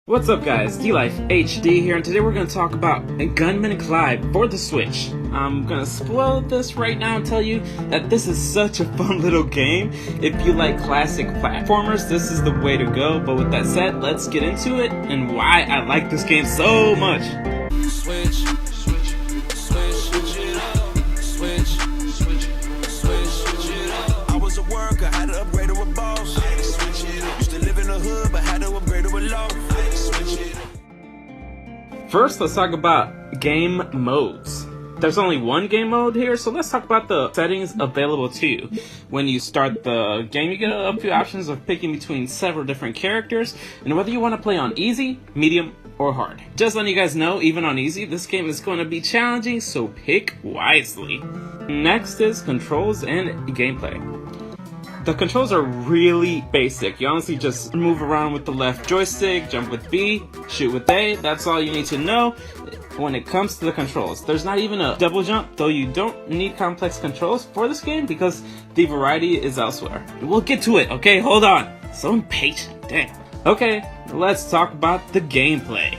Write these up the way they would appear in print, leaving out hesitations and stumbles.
What's up guys, D-Life HD here, and today we're going to talk about Gunman Clive for the Switch. I'm going to spoil this right now and tell you that this is such a fun little game. If you like classic platformers, this is the way to go. But with that said, let's get into it and why I like this game so much. Switch it up. I was a worker, had to upgrade to a boss. I had to switch it up. Used to live in the hood, but had to upgrade to a loft. First, let's talk about game modes. There's only one game mode here, so let's talk about the settings available to you. When you start the game, you get a few options of picking between several different characters, and whether you want to play on easy, medium, or hard. Just letting you guys know, even on easy, this game is going to be challenging, so pick wisely. Next is controls and gameplay. The controls are really basic. You honestly just move around with the left joystick, jump with B, shoot with A. That's all you need to know when it comes to the controls. There's not even a double jump, though you don't need complex controls for this game because the variety is elsewhere. We'll get to it, okay? Hold on. So impatient, dang. Okay, let's talk about the gameplay.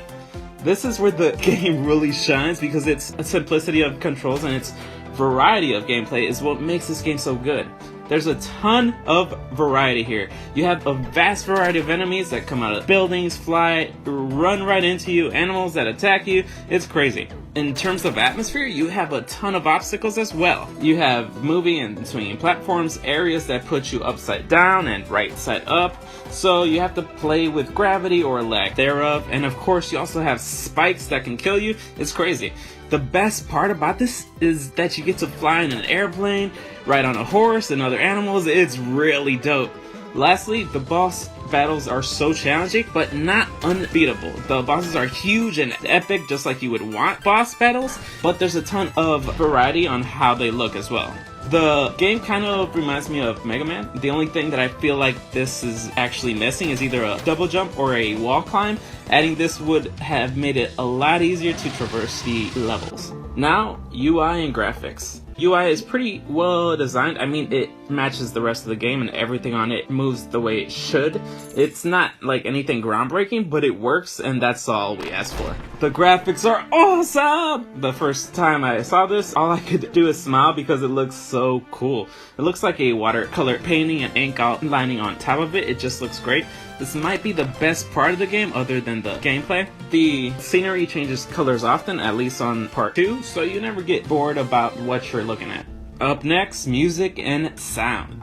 This is where the game really shines because its simplicity of controls and its variety of gameplay is what makes this game so good. There's a ton of variety here. You have a vast variety of enemies that come out of buildings, fly, run right into you, animals that attack you. It's crazy. In terms of atmosphere, you have a ton of obstacles as well. You have moving and swinging platforms, areas that put you upside down and right side up. So you have to play with gravity or lack thereof. And of course, you also have spikes that can kill you. It's crazy. The best part about this is that you get to fly in an airplane, ride on a horse and other animals. It's really dope. Lastly, the boss battles are so challenging, but not unbeatable. The bosses are huge and epic, just like you would want boss battles, but there's a ton of variety on how they look as well. The game kind of reminds me of Mega Man. The only thing that I feel like this is actually missing is either a double jump or a wall climb. Adding this would have made it a lot easier to traverse the levels. Now, UI and graphics. UI is pretty well designed. I mean, it matches the rest of the game and everything on it moves the way it should. It's not like anything groundbreaking, but it works, and that's all we ask for. The graphics are awesome! The first time I saw this, all I could do is smile because it looks so cool. It looks like a watercolor painting and ink outlining on top of it. It just looks great. This might be the best part of the game other than the gameplay. The scenery changes colors often, at least on part 2, so you never get bored about what you're looking at. Up next, music and sound.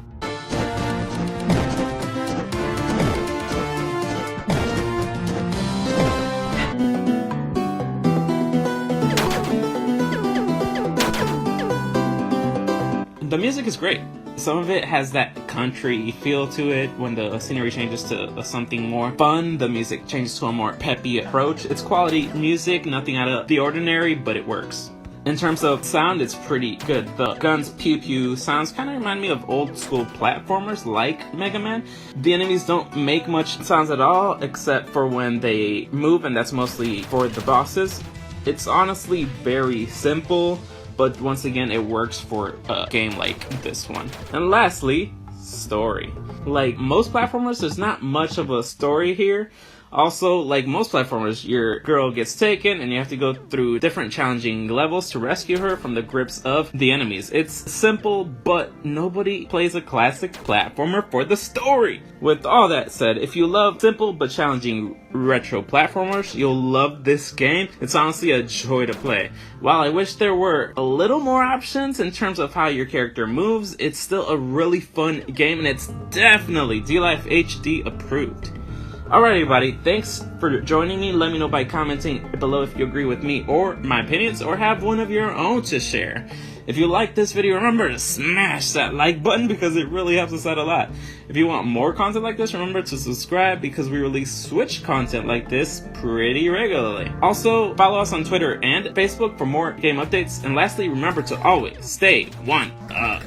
The music is great. Some of it has that country feel to it. When the scenery changes to something more fun, the music changes to a more peppy approach. It's quality music, nothing out of the ordinary, but it works. In terms of sound, it's pretty good. The guns pew pew sounds kind of remind me of old school platformers like Mega Man. The enemies don't make much sounds at all except for when they move, and that's mostly for the bosses. It's honestly very simple, but once again, it works for a game like this one. And lastly, story. Like most platformers, there's not much of a story here. Also, like most platformers, your girl gets taken and you have to go through different challenging levels to rescue her from the grips of the enemies. It's simple, but nobody plays a classic platformer for the story. With all that said, if you love simple but challenging retro platformers, you'll love this game. It's honestly a joy to play. While I wish there were a little more options in terms of how your character moves, it's still a really fun game, and it's definitely D-Life HD approved. Alright everybody, thanks for joining me. Let me know by commenting below if you agree with me or my opinions, or have one of your own to share. If you like this video, remember to smash that like button because it really helps us out a lot. If you want more content like this, remember to subscribe because we release Switch content like this pretty regularly. Also, follow us on Twitter and Facebook for more game updates. And lastly, remember to always stay one up.